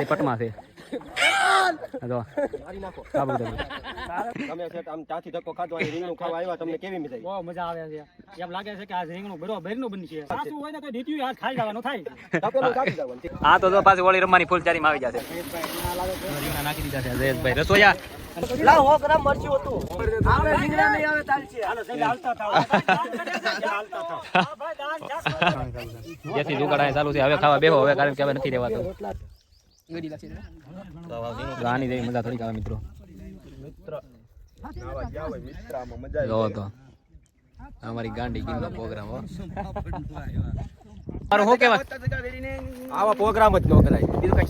પટમાં છે ત્યાંથી ધક્કો ખાધો રીંગણું ખાવા આવ્યા તમને કેવી મજા બહુ મજા આવે છે એમ લાગે છે કે આ રીંગણું બરોબર નું બનશે સાચું હોય ને કઈ દીધું આ ખાઈ જવાનું થાય હા તો પાછી ઓળી રમવાની ફૂલચારીમાં આવી જશે નાખી દીધા છે જયેશભાઈ રસોયા લાવ 100 ગ્રામ મરચું હતું આપણે રીંગણા નહીં આવે ચાલશે હાલો સહી હાલતા થાવ જેથી જુગાડા ચાલુ છે હવે ખાવા બેહો હવે કારણ કે હવે નથી રહેવાતો આની જેવી મજા થોડીક આવે મિત્રો જો તો અમારી ગાંડી ગીરનો પ્રોગ્રામ હો મારું શું કહેવાય આવા પ્રોગ્રામ જ ન કરાય બીજું કઈ